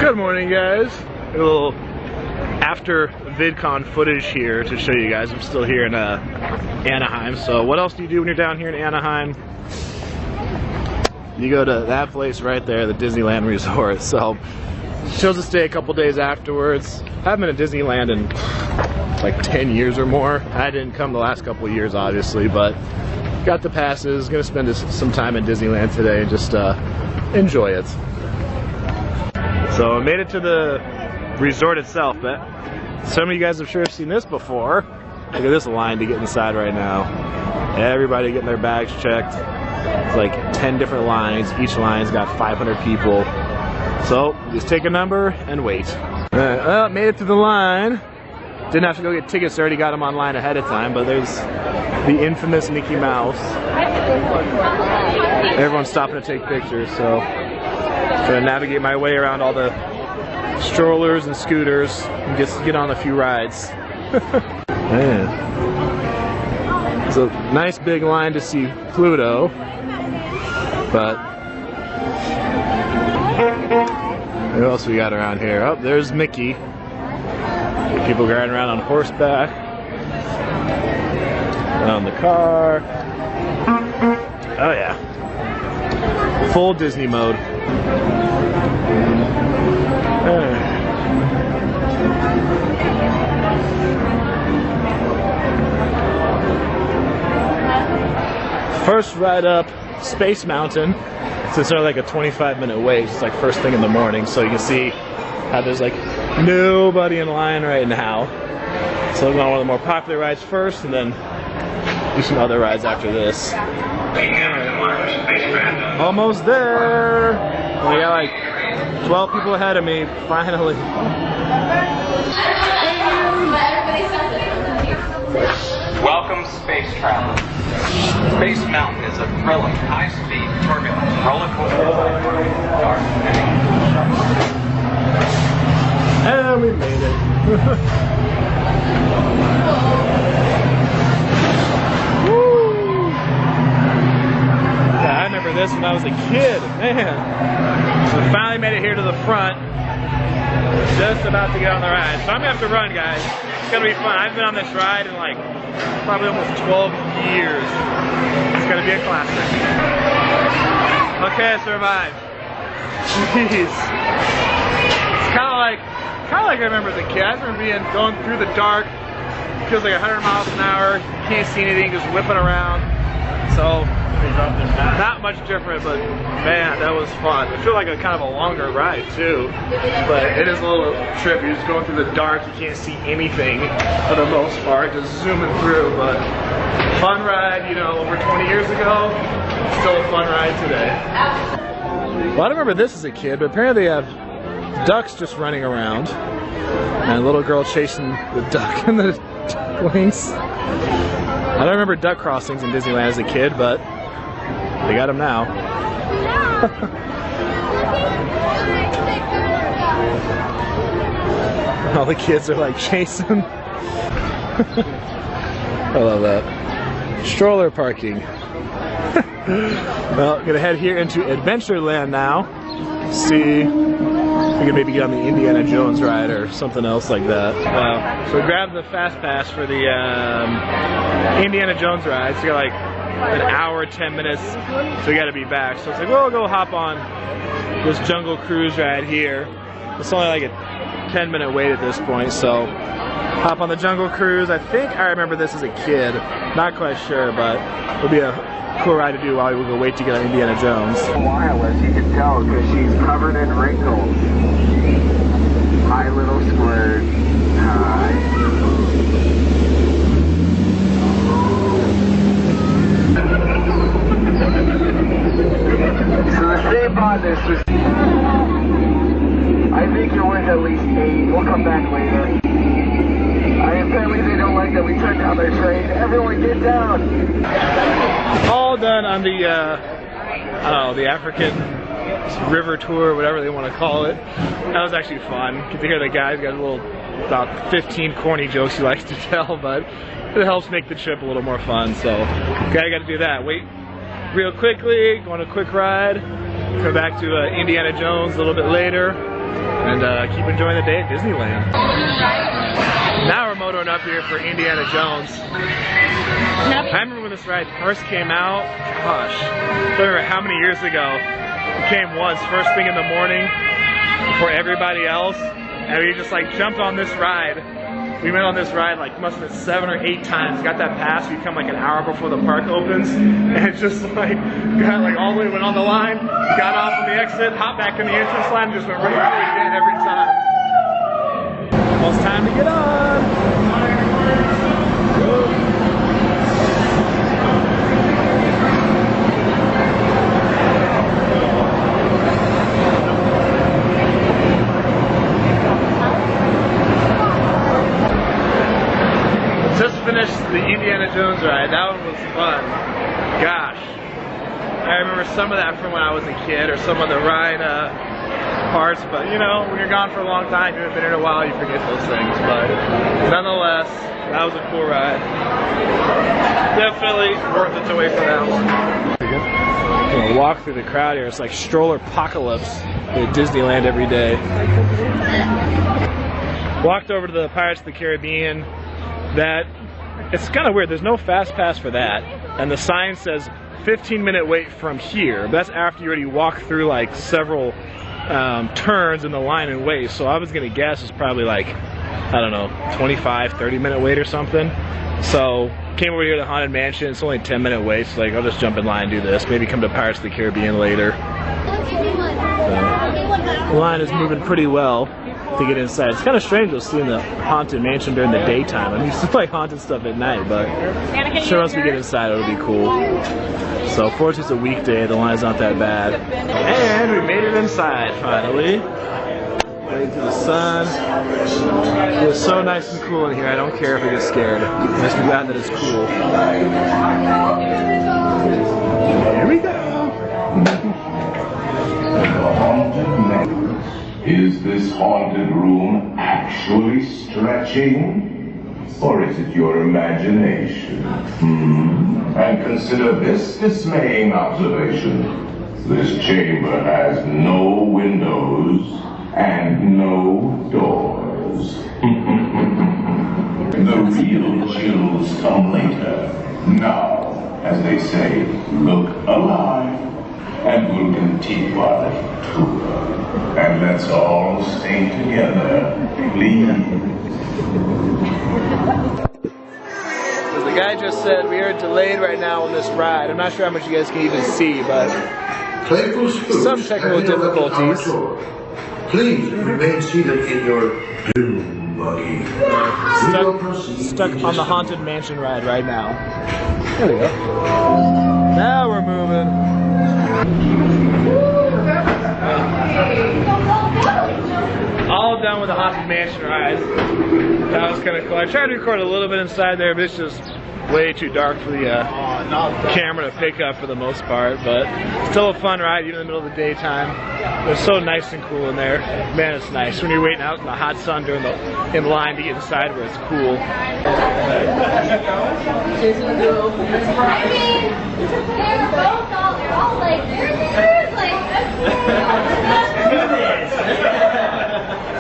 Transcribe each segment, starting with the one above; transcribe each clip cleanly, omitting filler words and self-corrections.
Good morning, guys. A little after VidCon footage here to show you guys. I'm still here in Anaheim. So what else do you do when you're down here in Anaheim? You go to that place right there, the Disneyland Resort. So chose to stay a couple days afterwards. I haven't been to Disneyland in like 10 years or more. I didn't come the last couple of years, obviously, but got the passes. Gonna spend some time in Disneyland today and just enjoy it. So I made it to the resort itself, but some of you guys I'm sure have seen this before. Look at this line to get inside right now. Everybody getting their bags checked. It's like 10 different lines. Each line's got 500 people. So just take a number and wait. Well, made it to the line. Didn't have to go get tickets, already got them online ahead of time, but there's the infamous Mickey Mouse. Everyone's stopping to take pictures, so trying to navigate my way around all the strollers and scooters and just get on a few rides. Man. It's a nice big line to see Pluto, but what else we got around here? Oh, there's Mickey. People riding around on horseback, on the car. Oh yeah, full Disney mode. First ride up, Space Mountain. It's sort of like a 25-minute wait. It's like first thing in the morning, so you can see how there's like nobody in line right now. So we're going on one of the more popular rides first, and then do some other rides after this. Almost there. We got like 12 people ahead of me, finally. Welcome, space traveler. Space Mountain is a thrilling, high-speed, turbulent roller coaster ride. Dark and we made it. Woo! Yeah, I remember this when I was a kid, man. So we finally made it here to the front. Just about to get on the ride. So I'm gonna have to run, guys. It's gonna be fun. I've been on this ride in like probably almost 12 years. It's gonna be a classic. Okay, I survived. Jeez. It's kind of like I remember as a kid. I remember going through the dark. It feels like 100 miles an hour. You can't see anything, just whipping around. So not much different, but man, that was fun. I feel like a kind of a longer ride too, but it is a little trip. You're just going through the dark. You can't see anything for the most part, just zooming through. But fun ride, you know, over 20 years ago. Still a fun ride today. Well, I don't remember this as a kid, but apparently they have ducks just running around, and a little girl chasing the duck and the ducklings. I don't remember duck crossings in Disneyland as a kid, but they got them now. All the kids are like chasing. I love that. Stroller parking. Well, gonna head here into Adventureland now. See if we can maybe get on the Indiana Jones ride or something else like that. So we grabbed the fast pass for the Indiana Jones ride. So we got like an hour, 10 minutes, so we got to be back. So it's like, well, we'll go hop on this Jungle Cruise ride here. It's only like a 10-minute wait at this point, so hop on the Jungle Cruise. I think I remember this as a kid. Not quite sure, but it'll be a cool ride to do while we go wait to get on Indiana Jones. Wireless, you can tell because she's covered in wrinkles. Hi, little squirt. Hi. So the same on this was, I think you're worth at least 8. We'll come back later. Apparently they don't like that we turned down their train. Everyone get down. All done on the, I don't know, the African river tour, whatever they want to call it. That was actually fun. Get to hear the guys got a little, about 15 corny jokes he likes to tell, but it helps make the trip a little more fun. So, okay, I got to do that. Wait real quickly, go on a quick ride, come back to Indiana Jones a little bit later. and keep enjoying the day at Disneyland. Now we're motoring up here for Indiana Jones. I remember when this ride first came out, gosh, I don't remember how many years ago. It came once, first thing in the morning, before everybody else, and we just like jumped on this ride. We went on this ride like must have been 7 or 8 times. Got that pass. We come like an hour before the park opens, and just like got like all the way, went on the line, got off on the exit, hopped back in the entrance line, and just went right where we did every time. Almost time to get on. Whoa. Just finished the Indiana Jones ride. That one was fun. Gosh. I remember some of that from when I was a kid, or some of the ride parts, but you know, when you're gone for a long time, you haven't been in a while, you forget those things. But nonetheless, that was a cool ride. Definitely worth it to wait for that one. I'm gonna walk through the crowd here. It's like stroller apocalypse at Disneyland every day. Walked over to the Pirates of the Caribbean. That it's kind of weird. There's no fast pass for that, and the sign says 15-minute wait from here. But that's after you already walk through like several turns in the line and wait. So I was gonna guess it's probably like, I don't know, 25-30-minute wait or something. So came over here to the Haunted Mansion. It's only a 10-minute wait. So like I'll just jump in line and do this. Maybe come to Pirates of the Caribbean later. The line is moving pretty well to get inside. It's kind of strange though seeing the Haunted Mansion during the daytime. I mean, it's like haunted stuff at night, but sure once we get inside it'll be cool. So fortunately it's a weekday, the line's not that bad. And we made it inside finally. Waiting through the sun. It was so nice and cool in here, I don't care if I get scared. I'm just glad that it's cool. Here we go. Is this haunted room actually stretching? Or is it your imagination? And consider this dismaying observation. This chamber has no windows and no doors. The real chills come later. Now, as they say, look alive, and we'll continue our tour. And let's all stay together, please. As the guy just said, we are delayed right now on this ride. I'm not sure how much you guys can even see, but some technical difficulties. Please remain seated in your doom buggy. Stuck on the Haunted Mansion ride right now. There we go. Now we're moving. All done with the Haunted Mansion ride. That was kind of cool. I tried to record a little bit inside there, but it's just way too dark for the camera to pick up for the most part. But still a fun ride, even in the middle of the daytime. It was so nice and cool in there. Man, it's nice when you're waiting out in the hot sun during in line to get inside where it's cool.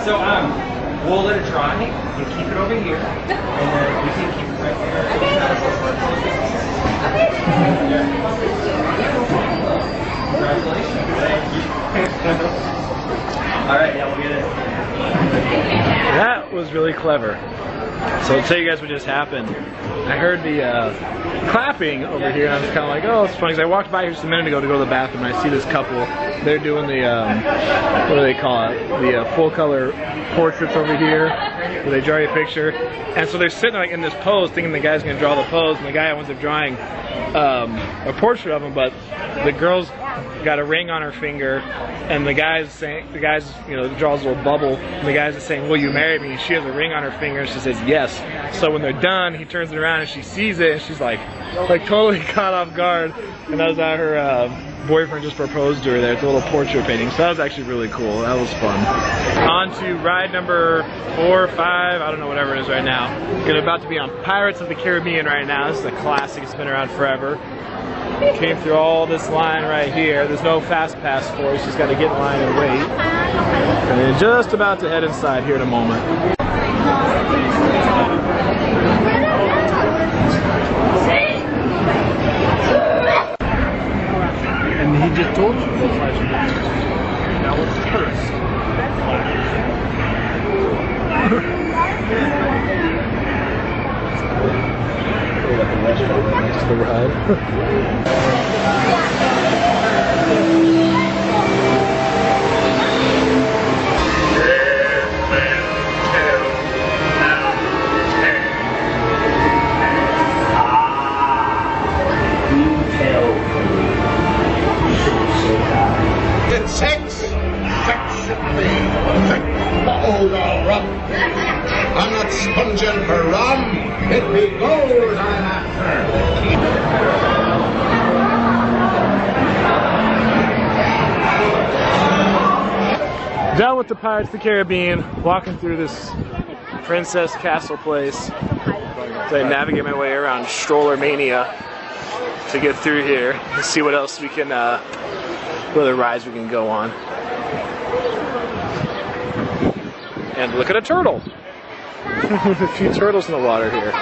So we'll let it dry and keep it over here, and then we can keep it right there. Congratulations. All right, yeah, we'll get it. That was really clever. So I'll tell you guys what just happened. I heard the clapping over here, and I was kind of like, oh, it's funny, because I walked by here just a minute ago to go to the bathroom, and I see this couple. They're doing the, what do they call it? The full color portraits over here, where they draw you a picture. And so they're sitting like in this pose, thinking the guy's going to draw the pose, and the guy winds up drawing a portrait of him, but the girl's got a ring on her finger, and the guy's saying, you know, draws a little bubble, and the guy's just saying, will you marry me? And she has a ring on her finger, and she says yes. So when they're done, he turns it around, and she sees it, and she's like totally caught off guard. And that was how her boyfriend just proposed to her there. It's a little portrait painting, so that was actually really cool. That was fun. On to ride number 4 or 5, I don't know, whatever it is right now. We're about to be on Pirates of the Caribbean right now. This is a classic, it's been around forever. Came through all this line right here. There's no fast pass for us. Just got to get in line and wait. And then just about to head inside here in a moment. And he just told you that was first. Like a restaurant right next to the ride. It's sex should be old rum. I'm not sponging for rum. It be gold I'm after. Down with the Pirates of the Caribbean, walking through this Princess Castle place. So I navigate my way around Stroller Mania to get through here and see what else we can, what other rides we can go on. And look at a turtle. There's a few turtles in the water here.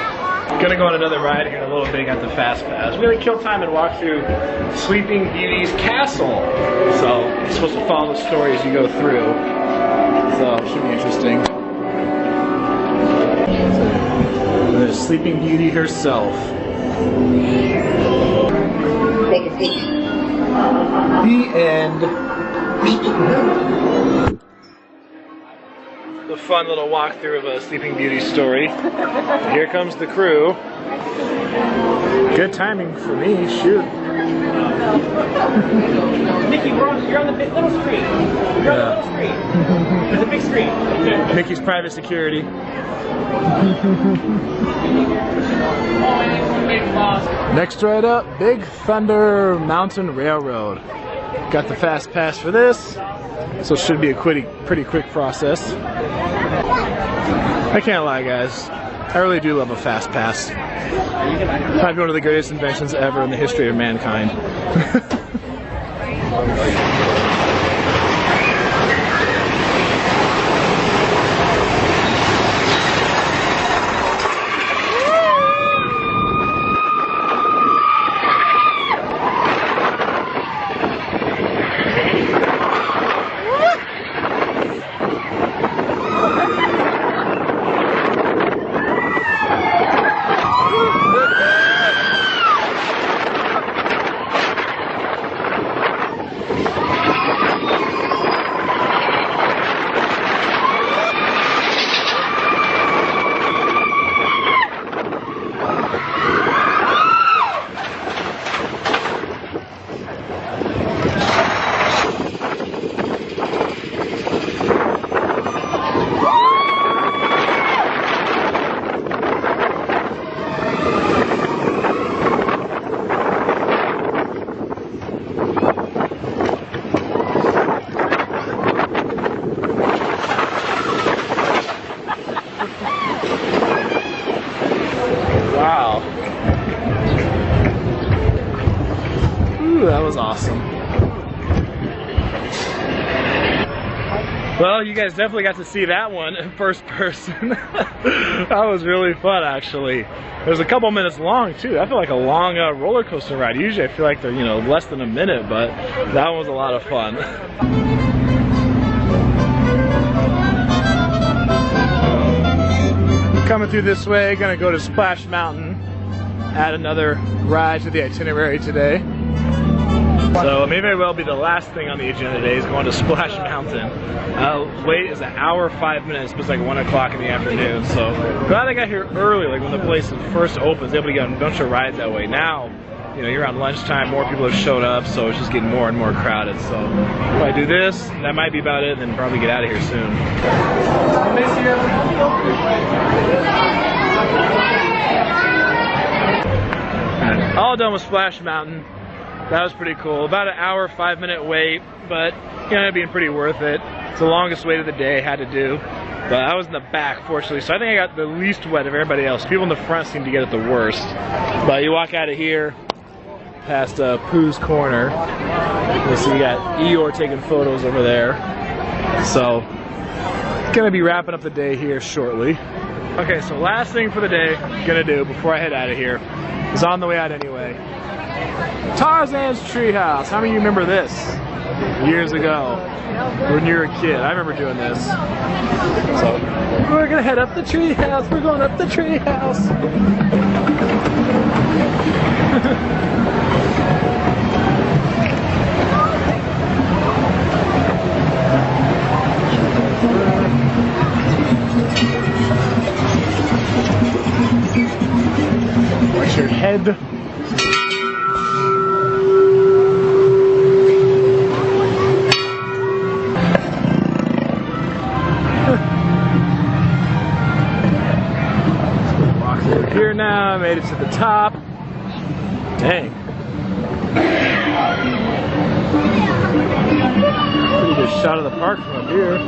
Gonna go on another ride here in a little bit. Got the fast pass. We're gonna kill time and walk through Sleeping Beauty's castle. So you're supposed to follow the story as you go through. So it should be interesting. So, there's Sleeping Beauty herself. Take a seat. The end. A fun little walkthrough of a Sleeping Beauty story. Here comes the crew. Good timing for me, shoot. Mickey, you're on the little screen. You're on the little screen. There's a big screen. Mickey's private security. Next ride up, Big Thunder Mountain Railroad. Got the fast pass for this, so it should be a pretty quick process. I can't lie, guys. I really do love a fast pass. Probably one of the greatest inventions ever in the history of mankind. That was awesome. Well, you guys definitely got to see that one in first person. That was really fun, actually. It was a couple minutes long, too. I feel like a long roller coaster ride. Usually I feel like they're, you know, less than a minute, but that one was a lot of fun. Coming through this way, gonna go to Splash Mountain. Add another ride to the itinerary today. So it may very well be the last thing on the agenda today is going to Splash Mountain. Wait is an hour, 5 minutes, but it's like 1 o'clock in the afternoon. So glad I got here early, like when the place first opens, able to get a bunch of rides that way. Now, you know, you're around lunchtime, more people have showed up, so it's just getting more and more crowded. So if I do this, that might be about it, and then probably get out of here soon. All done with Splash Mountain. That was pretty cool. About an hour, 5 minute wait, but you know, being pretty worth it. It's the longest wait of the day, had to do. But I was in the back, fortunately, so I think I got the least wet of everybody else. People in the front seem to get it the worst. But you walk out of here, past Pooh's Corner. You see, you got Eeyore taking photos over there. So, gonna be wrapping up the day here shortly. Okay, so last thing for the day, gonna do before I head out of here is on the way out anyway. Tarzan's treehouse. How many of you remember this? Years ago, when you were a kid. I remember doing this. So, we're gonna head up the treehouse. We're going up the treehouse. Watch your head. Here now, I made it to the top. Dang. Pretty good shot of the park from up here.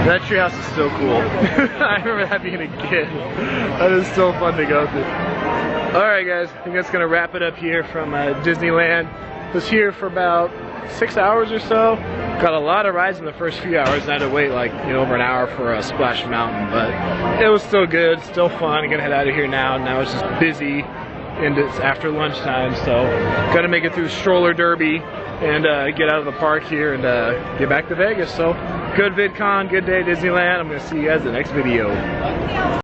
That treehouse is so cool. I remember that being a kid. That is so fun to go through. Alright guys, I think that's going to wrap it up here from Disneyland. Was here for about 6 hours or so. Got a lot of rides in the first few hours and I had to wait like over an hour for Splash Mountain. But it was still good, still fun. I'm going to head out of here now. Now it's just busy and it's after lunchtime. So got to make it through Stroller Derby and get out of the park here and get back to Vegas. So good VidCon, good day at Disneyland. I'm going to see you guys in the next video.